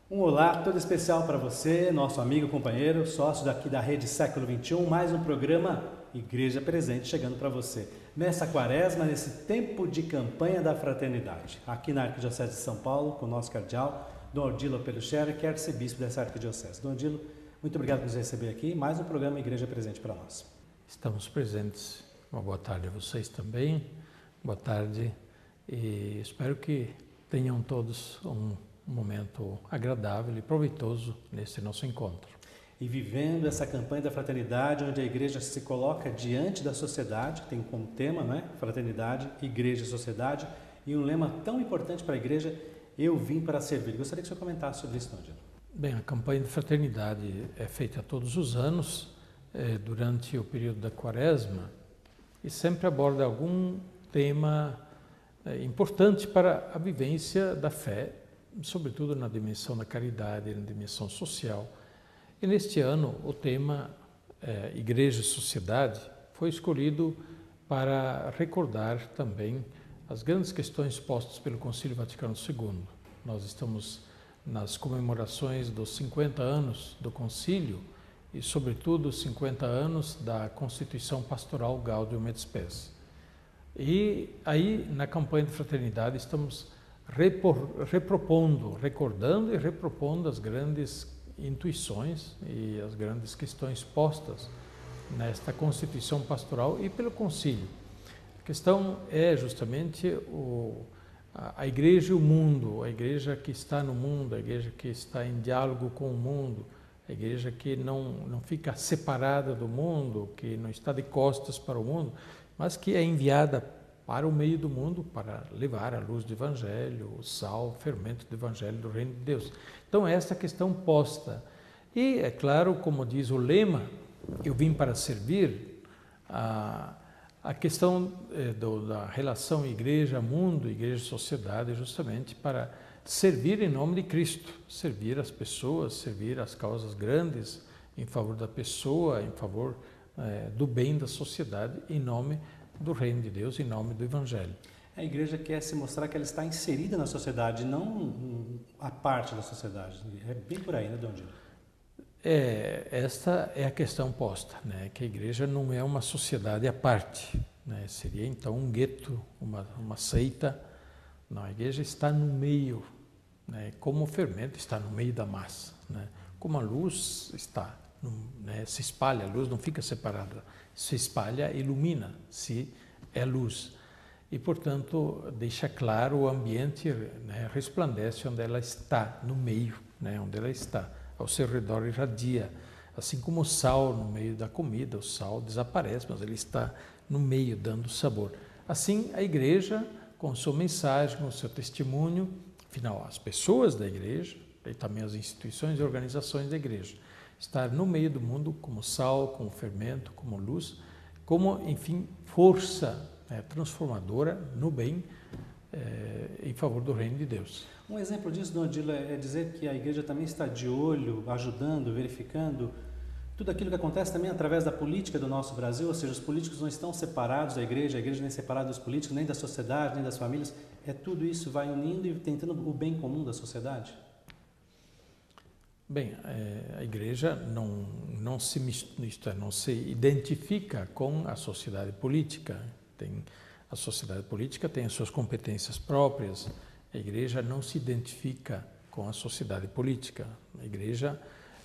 Um olá todo especial para você, nosso amigo, companheiro, sócio daqui da Rede Século XXI, mais um programa Igreja Presente chegando para você. Nessa quaresma, nesse tempo de campanha da fraternidade, aqui na Arquidiocese de São Paulo, com o nosso cardeal, Dom Odilo Peluchere, que é arcebispo dessa arquidiocese. Dom Odilo, muito obrigado por nos receber aqui, mais um programa Igreja Presente para nós. Estamos presentes. Uma boa tarde a vocês também. Boa tarde e espero que tenham todos um momento agradável e proveitoso nesse nosso encontro. E vivendo essa campanha da fraternidade, onde a igreja se coloca diante da sociedade, tem como tema, não é? Fraternidade, igreja e sociedade, e um lema tão importante para a igreja, eu vim para servir. Gostaria que o senhor comentasse sobre isso, Dom. Bem, a campanha de fraternidade é feita todos os anos, durante o período da quaresma, e sempre aborda algum tema importante para a vivência da fé, sobretudo na dimensão da caridade, na dimensão social. E neste ano o tema Igreja e Sociedade foi escolhido para recordar também as grandes questões postas pelo Concílio Vaticano II. Nós estamos nas comemorações dos 50 anos do Concílio e, sobretudo, 50 anos da Constituição Pastoral Gaudium et Spes. E aí, na campanha de fraternidade, estamos recordando e repropondo as grandes intuições e as grandes questões postas nesta Constituição Pastoral e pelo Concílio. A questão é justamente a Igreja e o mundo, a Igreja que está no mundo, a Igreja que está em diálogo com o mundo, a Igreja que não fica separada do mundo, que não está de costas para o mundo, mas que é enviada para o meio do mundo para levar a luz do Evangelho, o sal, o fermento do Evangelho do Reino de Deus. Então, essa questão posta. E, é claro, como diz o lema, eu vim para servir, a questão da relação igreja-mundo, igreja-sociedade, é justamente para servir em nome de Cristo, servir as pessoas, servir as causas grandes em favor da pessoa, em favor do bem da sociedade, em nome do Reino de Deus, em nome do Evangelho. A igreja quer se mostrar que ela está inserida na sociedade, não a parte da sociedade. É bem por aí, né, Dom Odilo? Esta é a questão posta, né? Que a igreja não é uma sociedade à parte, né? Seria então um gueto, uma seita. Não, a igreja está no meio, né? Como o fermento está no meio da massa, né? Como a luz está, né? Se espalha, a luz não fica separada, se espalha, ilumina, se é luz. E, portanto, deixa claro o ambiente, né? Resplandece onde ela está, no meio, né? Onde ela está. Ao seu redor irradia, assim como o sal no meio da comida, o sal desaparece, mas ele está no meio, dando sabor. Assim, a igreja, com sua mensagem, com seu testemunho, afinal, as pessoas da igreja, e também as instituições e organizações da igreja, estar no meio do mundo como sal, como fermento, como luz, como, enfim, força transformadora no bem, em favor do Reino de Deus. Um exemplo disso, Dom Odilo, é dizer que a igreja também está de olho, ajudando, verificando tudo aquilo que acontece também através da política do nosso Brasil, ou seja, os políticos não estão separados da igreja, a igreja nem separada dos políticos, nem da sociedade, nem das famílias, tudo isso vai unindo e tentando o bem comum da sociedade? Bem, a igreja não se identifica com a sociedade política. A sociedade política tem as suas competências próprias. A igreja não se identifica com a sociedade política. A igreja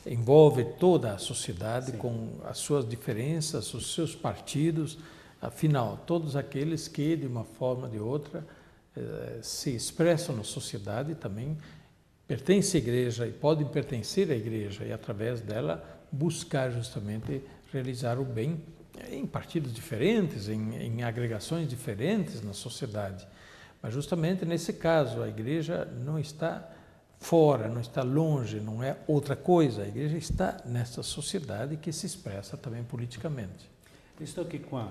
envolve toda a sociedade. Sim. Com as suas diferenças, os seus partidos. Afinal, todos aqueles que, de uma forma ou de outra, se expressam na sociedade também pertencem à igreja e podem pertencer à igreja e, através dela, buscar justamente realizar o bem em partidos diferentes, em agregações diferentes na sociedade. Mas justamente nesse caso, a igreja não está fora, não está longe, não é outra coisa. A igreja está nessa sociedade que se expressa também politicamente. Estou aqui com a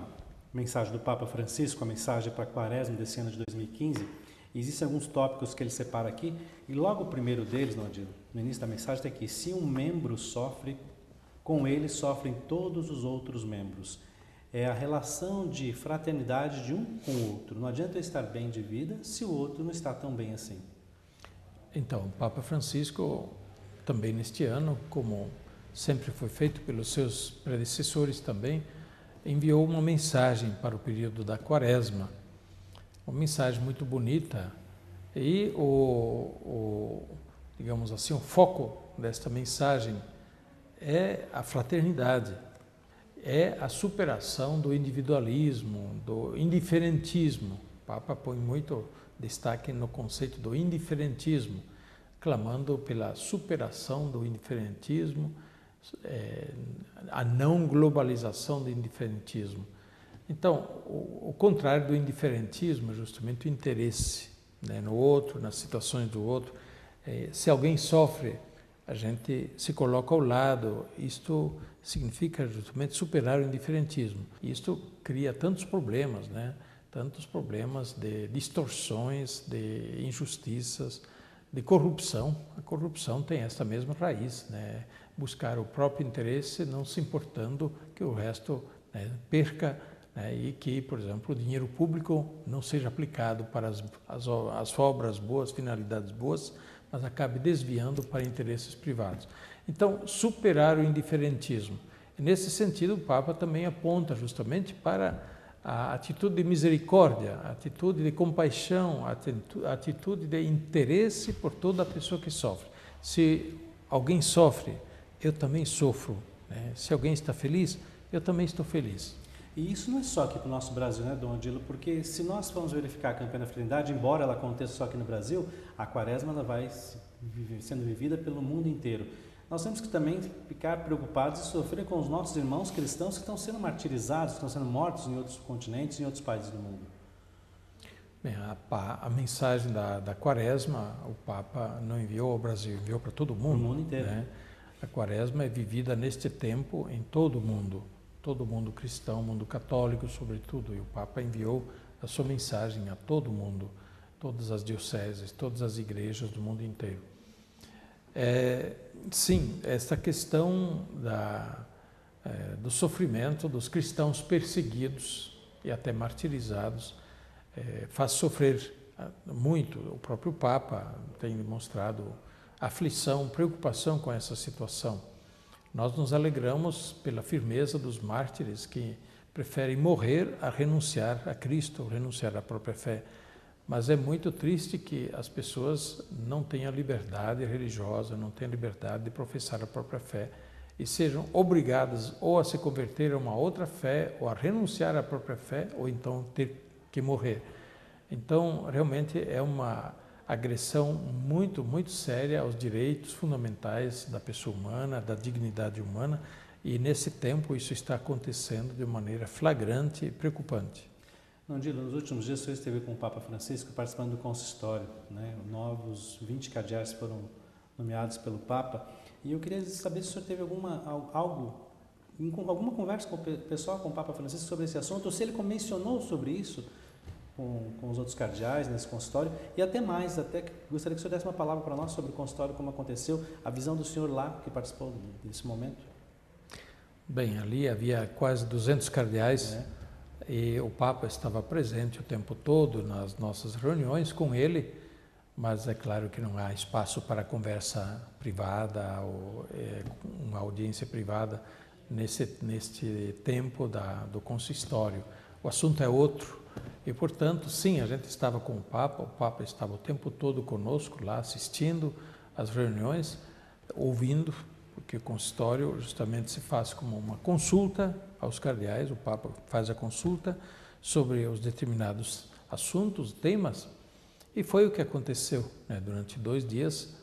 mensagem do Papa Francisco, a mensagem para a quaresma desse ano de 2015. Existem alguns tópicos que ele separa aqui, e logo o primeiro deles, no início da mensagem, está aqui: se um membro sofre, com ele sofrem todos os outros membros. É a relação de fraternidade de um com o outro. Não adianta eu estar bem de vida se o outro não está tão bem assim. Então, o Papa Francisco, também neste ano, como sempre foi feito pelos seus predecessores também, enviou uma mensagem para o período da Quaresma, uma mensagem muito bonita, e digamos assim, o foco desta mensagem é a fraternidade, é a superação do individualismo, do indiferentismo. O Papa põe muito destaque no conceito do indiferentismo, clamando pela superação do indiferentismo, a não globalização do indiferentismo. Então, o contrário do indiferentismo é justamente o interesse, né, no outro, nas situações do outro. Se alguém sofre, a gente se coloca ao lado. Isto significa justamente superar o indiferentismo. Isto cria tantos problemas, né? Tantos problemas de distorções, de injustiças, de corrupção. A corrupção tem essa mesma raiz, né? Buscar o próprio interesse, não se importando que o resto, né, perca, né, e que, por exemplo, o dinheiro público não seja aplicado para as obras boas, finalidades boas, mas acabe desviando para interesses privados. Então, superar o indiferentismo. E nesse sentido, o Papa também aponta justamente para a atitude de misericórdia, a atitude de compaixão, a atitude de interesse por toda a pessoa que sofre. Se alguém sofre, eu também sofro, né? Se alguém está feliz, eu também estou feliz. E isso não é só aqui para o nosso Brasil, né, Dom Odilo? Porque se nós formos verificar a campanha da fraternidade, embora ela aconteça só aqui no Brasil, a Quaresma ela vai sendo vivida pelo mundo inteiro. Nós temos que também ficar preocupados e sofrer com os nossos irmãos cristãos que estão sendo martirizados, que estão sendo mortos em outros continentes, em outros países do mundo. Bem, a mensagem da Quaresma, o Papa não enviou ao Brasil, enviou para todo mundo. O mundo inteiro. Né? A Quaresma é vivida neste tempo em todo o mundo cristão, mundo católico, sobretudo. E o Papa enviou a sua mensagem a todo mundo, todas as dioceses, todas as igrejas do mundo inteiro. Sim, essa questão do sofrimento dos cristãos perseguidos e até martirizados faz sofrer muito. O próprio Papa tem demonstrado aflição, preocupação com essa situação. Nós nos alegramos pela firmeza dos mártires que preferem morrer a renunciar a Cristo, renunciar à própria fé. Mas é muito triste que as pessoas não tenham liberdade religiosa, não tenham liberdade de professar a própria fé e sejam obrigadas ou a se converter a uma outra fé, ou a renunciar à própria fé, ou então ter que morrer. Então, realmente é uma agressão muito, muito séria aos direitos fundamentais da pessoa humana, da dignidade humana, e nesse tempo isso está acontecendo de maneira flagrante e preocupante. Odilo, nos últimos dias o senhor esteve com o Papa Francisco participando do consistório, né? Novos 20 cardeais foram nomeados pelo Papa, e eu queria saber se o senhor teve alguma conversa com o pessoal, com o Papa Francisco sobre esse assunto, ou se ele mencionou sobre isso com os outros cardeais nesse consistório, e até mais, gostaria que o senhor desse uma palavra para nós sobre o consistório, como aconteceu, a visão do senhor lá, que participou desse momento. Bem, ali havia quase 200 cardeais, e o Papa estava presente o tempo todo nas nossas reuniões com ele, mas é claro que não há espaço para conversa privada ou uma audiência privada neste tempo do consistório. O assunto é outro e, portanto, sim, a gente estava com o Papa estava o tempo todo conosco lá, assistindo às reuniões, ouvindo, porque o consistório justamente se faz como uma consulta aos cardeais, o Papa faz a consulta sobre os determinados assuntos, temas, e foi o que aconteceu, né? Durante 2 dias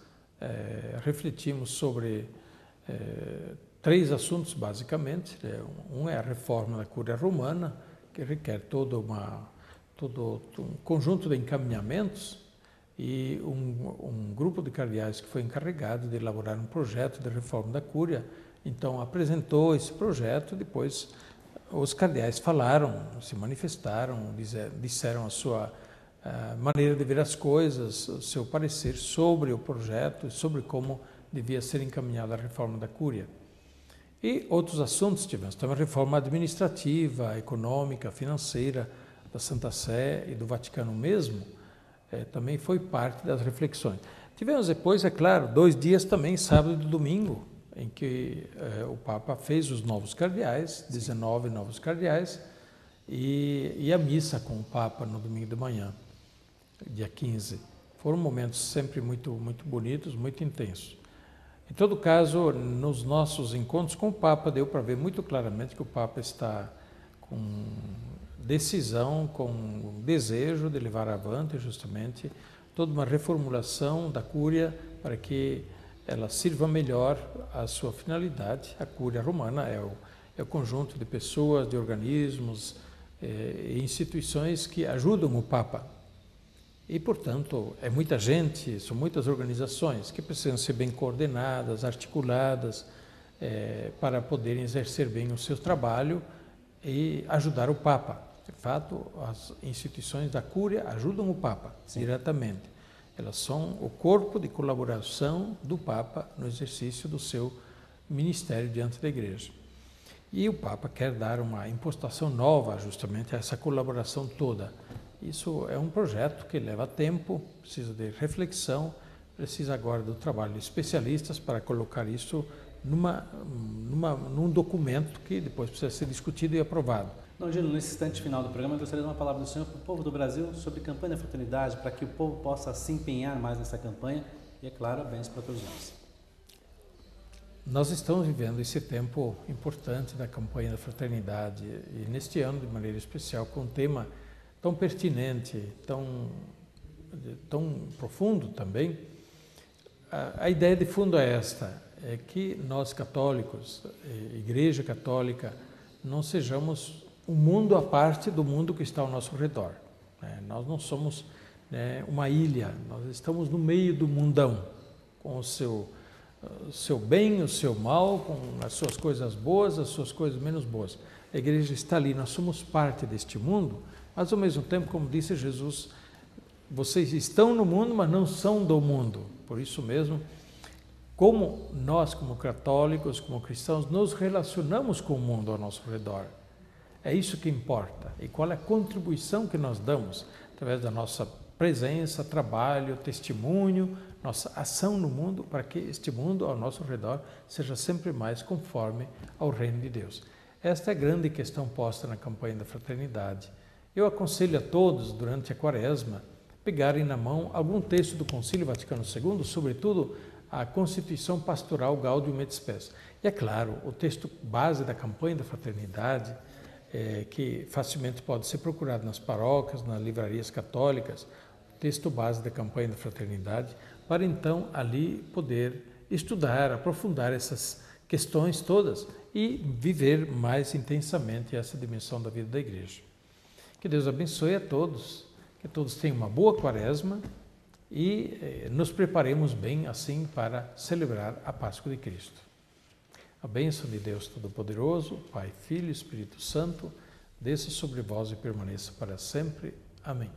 refletimos sobre 3 assuntos, basicamente. Um é a reforma da Cúria Romana, que requer todo um conjunto de encaminhamentos, e um grupo de cardeais que foi encarregado de elaborar um projeto de reforma da Cúria, então apresentou esse projeto. Depois os cardeais falaram, se manifestaram, disseram a sua maneira de ver as coisas, o seu parecer sobre o projeto e sobre como devia ser encaminhada a reforma da Cúria. E outros assuntos tivemos também a reforma administrativa, econômica, financeira da Santa Sé e do Vaticano mesmo, também foi parte das reflexões. Tivemos depois, é claro, 2 dias também, sábado e domingo, em que o Papa fez os novos cardeais, 19 novos cardeais, e a missa com o Papa no domingo de manhã, dia 15. Foram momentos sempre muito, muito bonitos, muito intensos. Em todo caso, nos nossos encontros com o Papa, deu para ver muito claramente que o Papa está com decisão, com desejo de levar avante justamente toda uma reformulação da Cúria para que ela sirva melhor à sua finalidade. A Cúria Romana é o conjunto de pessoas, de organismos e instituições que ajudam o Papa. E, portanto, é muita gente, são muitas organizações que precisam ser bem coordenadas, articuladas, para poderem exercer bem o seu trabalho e ajudar o Papa. De fato, as instituições da Cúria ajudam o Papa diretamente. Elas são o corpo de colaboração do Papa no exercício do seu ministério diante da Igreja. E o Papa quer dar uma impostação nova justamente a essa colaboração toda. Isso é um projeto que leva tempo, precisa de reflexão, precisa agora do trabalho de especialistas para colocar isso num documento que depois precisa ser discutido e aprovado. Dom Gino, nesse instante final do programa, eu gostaria de uma palavra do senhor para o povo do Brasil sobre campanha da fraternidade, para que o povo possa se empenhar mais nessa campanha e, é claro, bênçãos para todos nós. Nós estamos vivendo esse tempo importante da campanha da fraternidade e neste ano, de maneira especial, com um tema tão pertinente, tão profundo também. A ideia de fundo é esta, é que nós católicos, Igreja Católica, não sejamos um mundo à parte do mundo que está ao nosso redor. Nós não somos uma ilha, nós estamos no meio do mundão, com o seu bem, o seu mal, com as suas coisas boas, as suas coisas menos boas. A Igreja está ali, nós somos parte deste mundo, mas ao mesmo tempo, como disse Jesus, vocês estão no mundo, mas não são do mundo. Por isso mesmo, como nós, como católicos, como cristãos, nos relacionamos com o mundo ao nosso redor. É isso que importa. E qual é a contribuição que nós damos através da nossa presença, trabalho, testemunho, nossa ação no mundo, para que este mundo ao nosso redor seja sempre mais conforme ao reino de Deus. Esta é a grande questão posta na campanha da fraternidade. Eu aconselho a todos, durante a Quaresma, pegarem na mão algum texto do Concílio Vaticano II, sobretudo a Constituição Pastoral Gaudium et Spes. E é claro, o texto base da campanha da fraternidade, que facilmente pode ser procurado nas paróquias, nas livrarias católicas, o texto base da campanha da fraternidade, para então ali poder estudar, aprofundar essas questões todas e viver mais intensamente essa dimensão da vida da Igreja. Que Deus abençoe a todos, que todos tenham uma boa Quaresma e nos preparemos bem assim para celebrar a Páscoa de Cristo. A bênção de Deus Todo-Poderoso, Pai, Filho e Espírito Santo, desça sobre vós e permaneça para sempre. Amém.